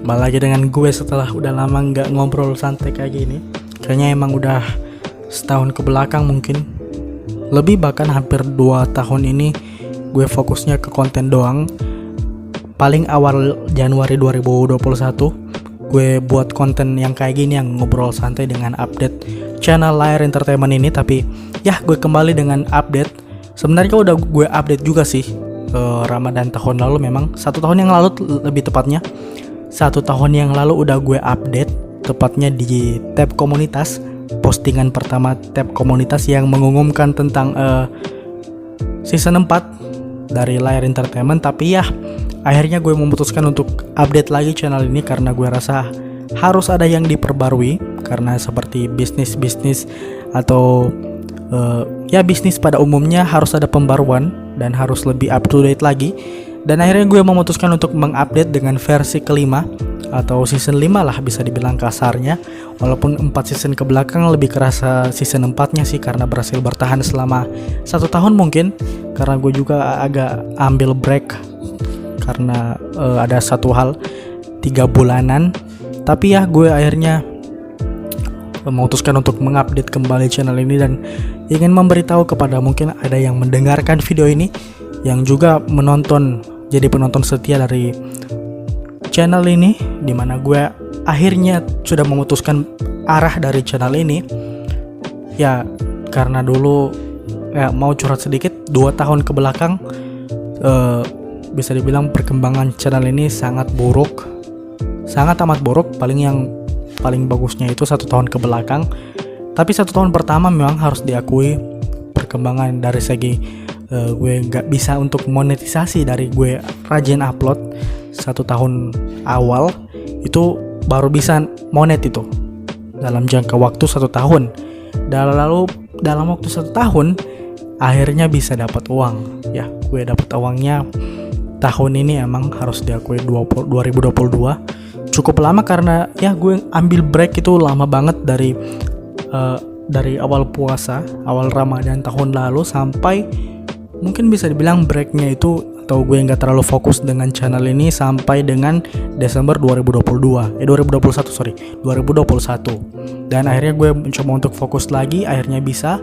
Kembali lagi dengan gue setelah udah lama nggak ngobrol santai kayak gini. Kayaknya emang udah setahun ke belakang mungkin. Lebih bahkan hampir 2 tahun ini gue fokusnya ke konten doang. Paling awal Januari 2021 gue buat konten yang kayak gini, yang ngobrol santai dengan update channel Layar Entertainment ini. Tapi ya gue kembali dengan update. Sebenarnya udah gue update juga sih Ramadan tahun lalu, memang 1 tahun yang lalu lebih tepatnya. 1 tahun yang lalu udah gue update, tepatnya di tab komunitas. Postingan pertama tab komunitas yang mengumumkan tentang season 4 dari Layar Entertainment. Tapi ya akhirnya gue memutuskan untuk update lagi channel ini karena gue rasa harus ada yang diperbarui. Karena seperti bisnis atau ya bisnis pada umumnya harus ada pembaruan dan harus lebih up to date lagi. Dan akhirnya gue memutuskan untuk mengupdate dengan versi kelima atau season 5 lah bisa dibilang kasarnya. Walaupun 4 season ke belakang lebih kerasa season 4-nya sih, karena berhasil bertahan selama 1 tahun mungkin. Karena gue juga agak ambil break karena ada satu hal 3 bulanan. Tapi ya gue akhirnya memutuskan untuk mengupdate kembali channel ini dan ingin memberitahu kepada mungkin ada yang mendengarkan video ini yang juga jadi penonton setia dari channel ini, dimana gue akhirnya sudah memutuskan arah dari channel ini. Ya karena dulu ya mau curhat sedikit, 2 tahun ke belakang bisa dibilang perkembangan channel ini sangat buruk, sangat amat buruk. Paling bagusnya itu 1 tahun ke belakang. Tapi 1 tahun pertama memang harus diakui perkembangan dari segi gue gak bisa untuk monetisasi. Dari gue rajin upload 1 tahun awal itu baru bisa monet itu dalam jangka waktu 1 tahun. Dan lalu dalam waktu 1 tahun akhirnya bisa dapat uang. Ya gue dapat uangnya tahun ini, emang harus diakui 2022 cukup lama karena ya gue ambil break itu lama banget dari awal puasa, awal Ramadan tahun lalu sampai mungkin bisa dibilang breaknya itu atau gue nggak terlalu fokus dengan channel ini sampai dengan Desember 2021. Dan akhirnya gue mencoba untuk fokus lagi, akhirnya bisa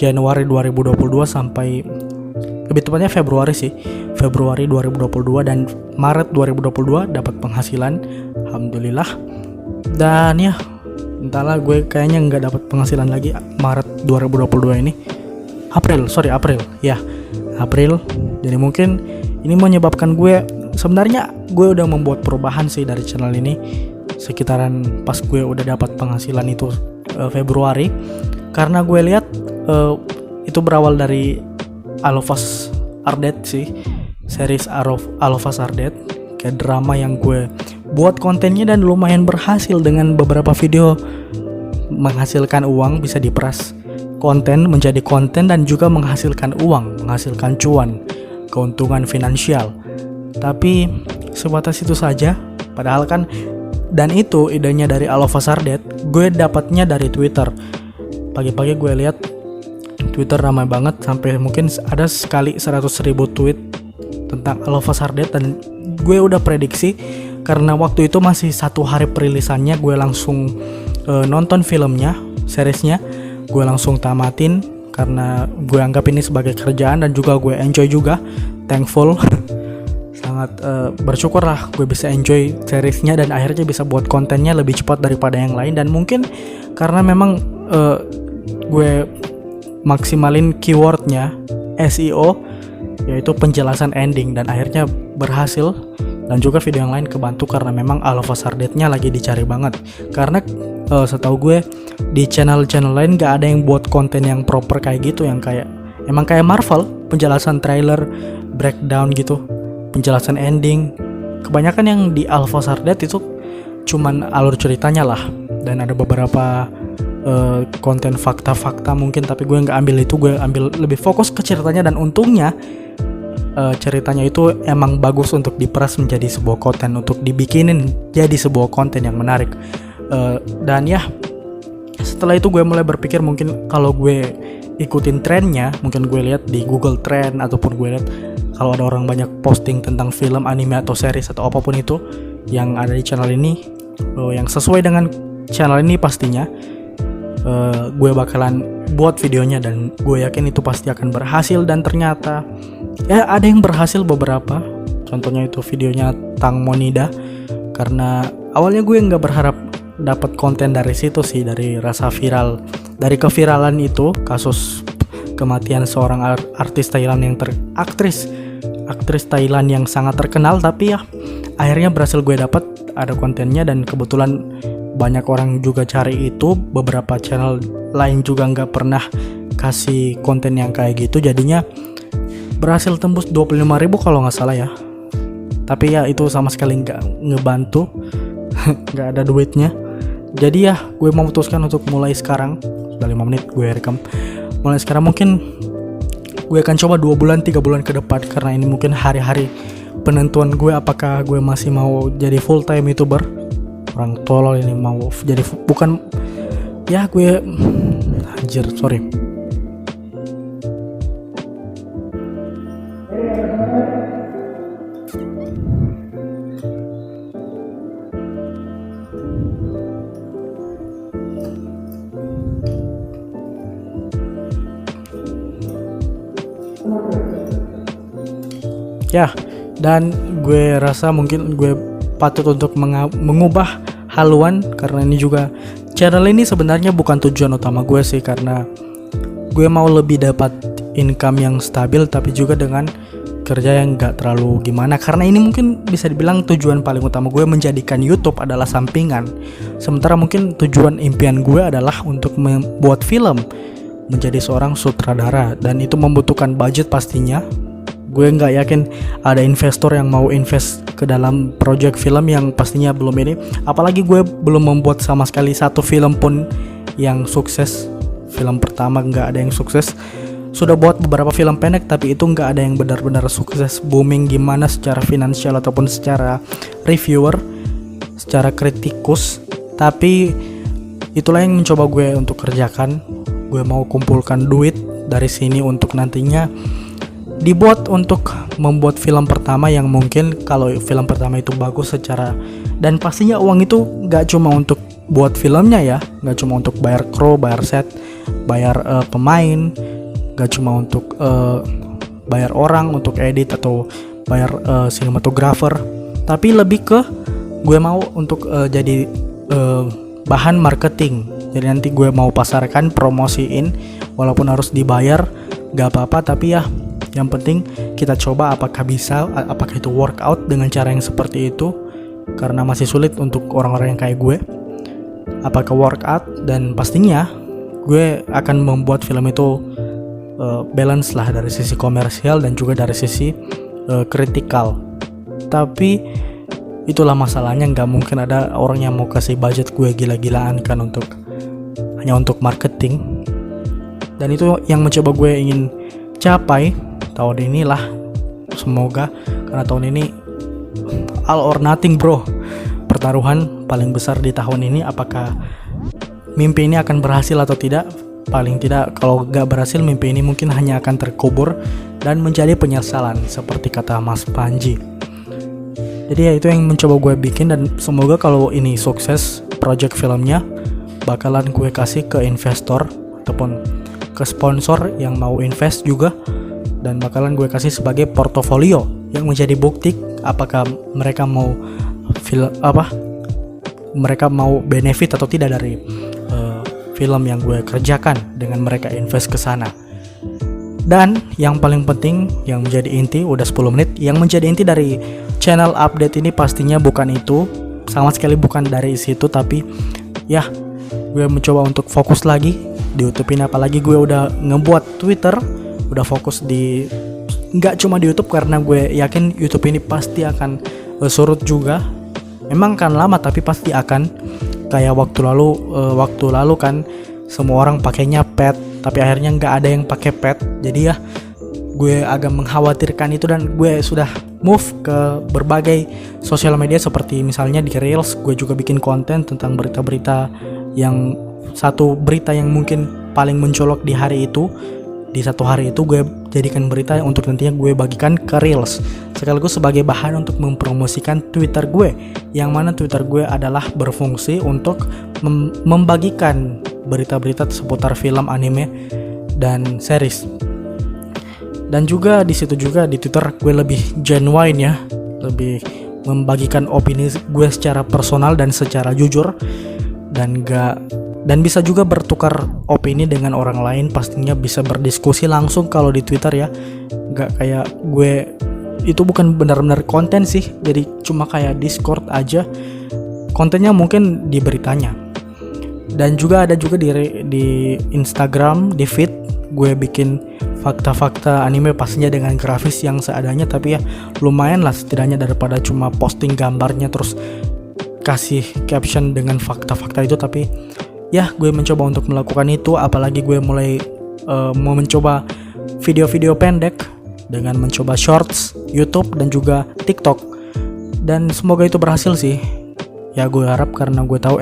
Januari 2022 sampai lebih tepatnya Februari 2022 dan Maret 2022 dapat penghasilan, alhamdulillah. Dan ya entahlah, gue kayaknya nggak dapat penghasilan lagi Maret 2022 ini. April. Jadi mungkin ini menyebabkan gue, sebenarnya gue udah membuat perubahan sih dari channel ini sekitaran pas gue udah dapat penghasilan itu Februari. Karena gue lihat itu berawal dari Alofas Ardet sih, series Alofas Ardet, kayak drama yang gue buat kontennya dan lumayan berhasil dengan beberapa video menghasilkan uang, bisa diperas konten menjadi konten dan juga menghasilkan uang, menghasilkan cuan, keuntungan finansial. Tapi sebatas itu saja, padahal kan, dan itu idenya dari Alofas Ardet, gue dapatnya dari Twitter. Pagi-pagi gue lihat Twitter ramai banget, sampai mungkin ada sekali 100.000 tweet tentang Alofas Ardet. Dan gue udah prediksi karena waktu itu masih 1 hari perilisannya, gue langsung nonton filmnya, seriesnya gue langsung tamatin karena gue anggap ini sebagai kerjaan dan juga gue enjoy juga, thankful sangat bersyukur lah gue bisa enjoy seriesnya dan akhirnya bisa buat kontennya lebih cepat daripada yang lain. Dan mungkin karena memang gue maksimalin keywordnya SEO, yaitu penjelasan ending, dan akhirnya berhasil. Dan juga video yang lain kebantu karena memang Alofas Ardetnya lagi dicari banget. Karena setahu gue di channel lain gak ada yang buat konten yang proper kayak gitu, yang kayak emang kayak Marvel, penjelasan trailer, breakdown gitu, penjelasan ending. Kebanyakan yang di Alofas Ardet itu cuman alur ceritanya lah, dan ada beberapa konten fakta-fakta mungkin, tapi gue nggak ambil itu. Gue ambil lebih fokus ke ceritanya, dan untungnya ceritanya itu emang bagus untuk diperas menjadi sebuah konten, untuk dibikinin jadi sebuah konten yang menarik. Dan ya setelah itu gue mulai berpikir mungkin kalau gue ikutin trennya, mungkin gue lihat di Google Trend ataupun gue lihat kalau ada orang banyak posting tentang film, anime atau series atau apapun itu, yang ada di channel ini, yang sesuai dengan channel ini pastinya gue bakalan buat videonya, dan gue yakin itu pasti akan berhasil. Dan ternyata ya ada yang berhasil beberapa, contohnya itu videonya Tang Monida, karena awalnya gue nggak berharap dapat konten dari situ sih, dari rasa viral, dari keviralan itu, kasus kematian seorang artis Thailand yang aktris Thailand yang sangat terkenal. Tapi ya akhirnya berhasil gue dapat ada kontennya, dan kebetulan banyak orang juga cari itu. Beberapa channel lain juga nggak pernah kasih konten yang kayak gitu, jadinya berhasil tembus 25.000 kalau nggak salah ya. Tapi ya itu sama sekali nggak ngebantu, nggak ada duitnya. Jadi ya gue memutuskan untuk mulai sekarang. Sudah 5 menit gue rekam. Mulai sekarang mungkin gue akan coba 2 bulan 3 bulan ke depan, karena ini mungkin hari-hari penentuan gue apakah gue masih mau jadi full time YouTuber. Orang tolol ini mau jadi bukan ya, gue anjir, sorry. Ya, dan gue rasa mungkin gue patut untuk mengubah haluan, karena ini juga channel ini sebenarnya bukan tujuan utama gue sih, karena gue mau lebih dapat income yang stabil, tapi juga dengan kerja yang gak terlalu gimana. Karena ini mungkin bisa dibilang tujuan paling utama gue, menjadikan YouTube adalah sampingan. Sementara mungkin tujuan impian gue adalah untuk membuat film, menjadi seorang sutradara, dan itu membutuhkan budget pastinya. Gue nggak yakin ada investor yang mau invest ke dalam project film yang pastinya belum ini. Apalagi gue belum membuat sama sekali satu film pun yang sukses. Film pertama nggak ada yang sukses. Sudah buat beberapa film pendek, tapi itu nggak ada yang benar-benar sukses booming gimana secara finansial ataupun secara reviewer, secara kritikus. Tapi itulah yang mencoba gue untuk kerjakan. Gue mau kumpulkan duit dari sini untuk nantinya dibuat untuk membuat film pertama, yang mungkin kalau film pertama itu bagus secara, dan pastinya uang itu gak cuma untuk buat filmnya ya, gak cuma untuk bayar kru, bayar set, bayar pemain, gak cuma untuk bayar orang untuk edit atau bayar sinematografer, tapi lebih ke gue mau untuk jadi bahan marketing. Jadi nanti gue mau pasarkan, promosiin, walaupun harus dibayar gak apa-apa, tapi ya yang penting kita coba apakah bisa, apakah itu workout dengan cara yang seperti itu, karena masih sulit untuk orang-orang yang kayak gue. Apakah workout, dan pastinya gue akan membuat film itu balance lah dari sisi komersial dan juga dari sisi kritikal. Tapi itulah masalahnya, nggak mungkin ada orang yang mau kasih budget gue gila-gilaan kan hanya untuk marketing. Dan itu yang mencoba gue ingin capai tahun inilah, semoga, karena tahun ini all or nothing bro, pertaruhan paling besar di tahun ini. Apakah mimpi ini akan berhasil atau tidak? Paling tidak kalau gak berhasil, mimpi ini mungkin hanya akan terkubur dan menjadi penyesalan, seperti kata Mas Panji. Jadi ya itu yang mencoba gue bikin, dan semoga kalau ini sukses project filmnya, bakalan gue kasih ke investor ataupun ke sponsor yang mau invest juga, dan bakalan gue kasih sebagai portofolio yang menjadi bukti apakah mereka mau mereka mau benefit atau tidak dari film yang gue kerjakan dengan mereka invest ke sana. Dan yang paling penting, yang menjadi inti, udah 10 menit, yang menjadi inti dari channel update ini pastinya bukan itu, sama sekali bukan dari situ, tapi ya gue mencoba untuk fokus lagi di YouTube ini. Apalagi gue udah ngebuat Twitter, udah fokus di nggak cuma di YouTube, karena gue yakin YouTube ini pasti akan surut juga. Memang kan lama, tapi pasti akan. Kayak waktu lalu kan semua orang pakainya pet, tapi akhirnya nggak ada yang pakai pet. Jadi ya gue agak mengkhawatirkan itu, dan gue sudah move ke berbagai sosial media, seperti misalnya di Reels gue juga bikin konten tentang berita-berita yang satu berita yang mungkin paling mencolok di hari itu, di satu hari itu gue jadikan berita untuk nantinya gue bagikan ke Reels, sekaligus sebagai bahan untuk mempromosikan Twitter gue, yang mana Twitter gue adalah berfungsi untuk membagikan berita-berita seputar film, anime, dan series. Dan juga di situ juga di Twitter gue lebih genuine ya, lebih membagikan opini gue secara personal dan secara jujur, dan bisa juga bertukar opini dengan orang lain, pastinya bisa berdiskusi langsung kalau di Twitter ya. Gak kayak gue, itu bukan benar-benar konten sih, jadi cuma kayak Discord aja, kontennya mungkin di beritanya. Dan juga ada juga di Instagram, di feed gue bikin fakta-fakta anime, pastinya dengan grafis yang seadanya, tapi ya lumayan lah setidaknya daripada cuma posting gambarnya terus kasih caption dengan fakta-fakta itu. Tapi ya gue mencoba untuk melakukan itu, apalagi gue mulai mau mencoba video-video pendek dengan mencoba shorts, YouTube dan juga TikTok, dan semoga itu berhasil sih ya. Gue harap, karena gue tahu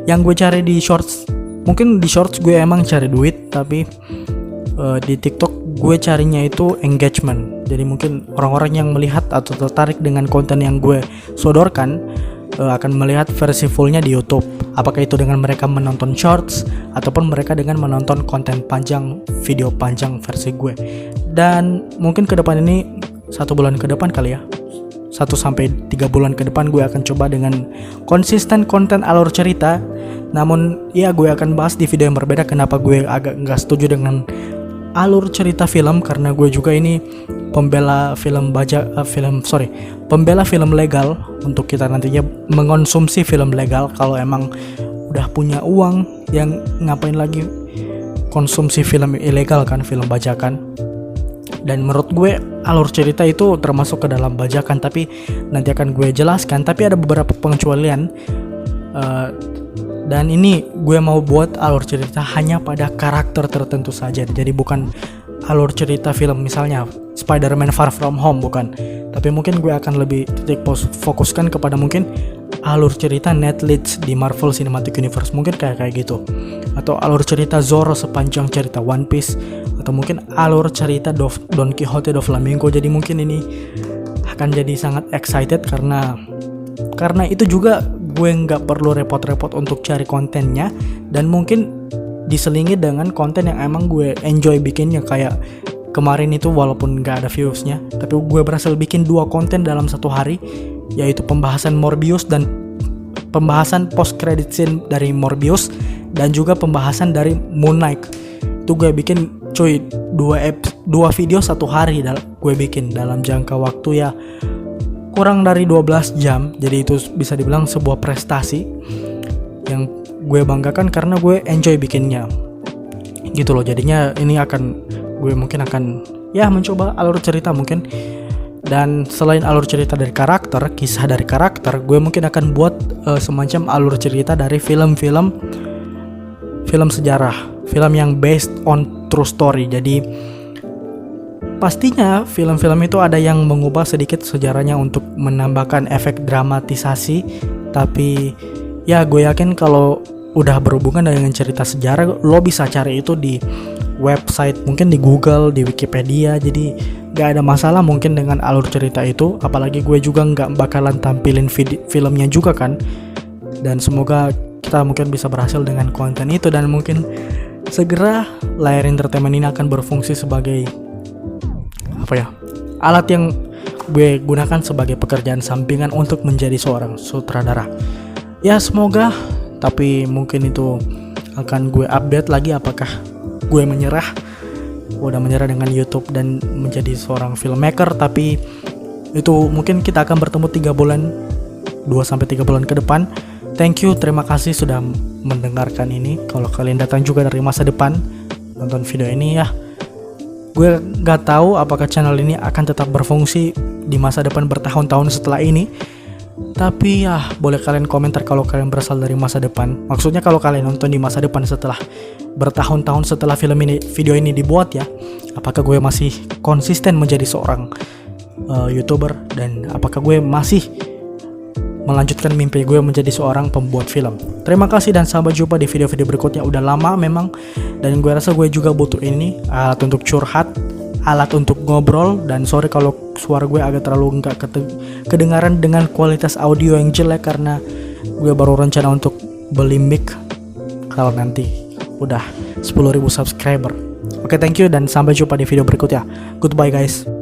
yang gue cari di shorts, mungkin di shorts gue emang cari duit, tapi di TikTok gue carinya itu engagement. Jadi mungkin orang-orang yang melihat atau tertarik dengan konten yang gue sodorkan akan melihat versi fullnya di YouTube. Apakah itu dengan mereka menonton shorts ataupun mereka dengan menonton konten panjang, video panjang versi gue. Dan mungkin ke depan ini 1 bulan ke depan kali ya, 1-3 bulan ke depan gue akan coba dengan konsisten konten alur cerita. Namun ya gue akan bahas di video yang berbeda kenapa gue agak nggak setuju dengan alur cerita film, karena gue juga ini pembela film pembela film legal, untuk kita nantinya mengonsumsi film legal. Kalau emang udah punya uang, yang ngapain lagi konsumsi film ilegal kan, film bajakan. Dan menurut gue alur cerita itu termasuk ke dalam bajakan, tapi nanti akan gue jelaskan. Tapi ada beberapa pengecualian, dan ini gue mau buat alur cerita hanya pada karakter tertentu saja. Jadi bukan alur cerita film misalnya Spider-Man Far From Home, bukan. Tapi mungkin gue akan lebih fokuskan kepada mungkin alur cerita Ned Leeds di Marvel Cinematic Universe, mungkin kayak gitu. Atau alur cerita Zoro sepanjang cerita One Piece, atau mungkin alur cerita Don Quixote do Flamengo. Jadi mungkin ini akan jadi sangat excited, karena itu juga gue nggak perlu repot-repot untuk cari kontennya, dan mungkin diselingi dengan konten yang emang gue enjoy bikinnya. Kayak kemarin itu walaupun nggak ada viewsnya, tapi gue berhasil bikin 2 konten dalam 1 hari, yaitu pembahasan Morbius dan pembahasan post credit scene dari Morbius, dan juga pembahasan dari Moon Knight. Itu gue bikin 2 video 1 hari gue bikin dalam jangka waktu ya kurang dari 12 jam. Jadi itu bisa dibilang sebuah prestasi yang gue banggakan, karena gue enjoy bikinnya gitu loh. Jadinya ini gue mungkin akan ya mencoba alur cerita mungkin. Dan selain alur cerita dari karakter, kisah dari karakter, gue mungkin akan buat semacam alur cerita dari film sejarah, film yang based on true story. Jadi pastinya film-film itu ada yang mengubah sedikit sejarahnya untuk menambahkan efek dramatisasi. Tapi ya gue yakin kalau udah berhubungan dengan cerita sejarah, lo bisa cari itu di website, mungkin di Google, di Wikipedia. Jadi gak ada masalah mungkin dengan alur cerita itu. Apalagi gue juga gak bakalan tampilin filmnya juga kan. Dan semoga kita mungkin bisa berhasil dengan konten itu, dan mungkin segera layar entertainment ini akan berfungsi sebagai alat yang gue gunakan sebagai pekerjaan sampingan untuk menjadi seorang sutradara. Ya semoga, tapi mungkin itu akan gue update lagi apakah gue udah menyerah dengan YouTube dan menjadi seorang filmmaker. Tapi itu mungkin kita akan bertemu 2-3 bulan ke depan. Thank you, terima kasih sudah mendengarkan ini. Kalau kalian datang juga dari masa depan nonton video ini ya, gue gak tahu apakah channel ini akan tetap berfungsi di masa depan bertahun-tahun setelah ini. Tapi ya boleh kalian komentar kalau kalian berasal dari masa depan. Maksudnya kalau kalian nonton di masa depan setelah bertahun-tahun setelah video ini dibuat ya, apakah gue masih konsisten menjadi seorang YouTuber, dan apakah gue masih melanjutkan mimpi gue menjadi seorang pembuat film. Terima kasih dan sampai jumpa di video-video berikutnya. Udah lama memang, dan gue rasa gue juga butuh ini, alat untuk curhat, alat untuk ngobrol. Dan sorry kalau suara gue agak terlalu nggak kedengaran dengan kualitas audio yang jelek, karena gue baru rencana untuk beli mic kalau nanti udah 10.000 subscriber. Oke, thank you dan sampai jumpa di video berikutnya. Goodbye guys.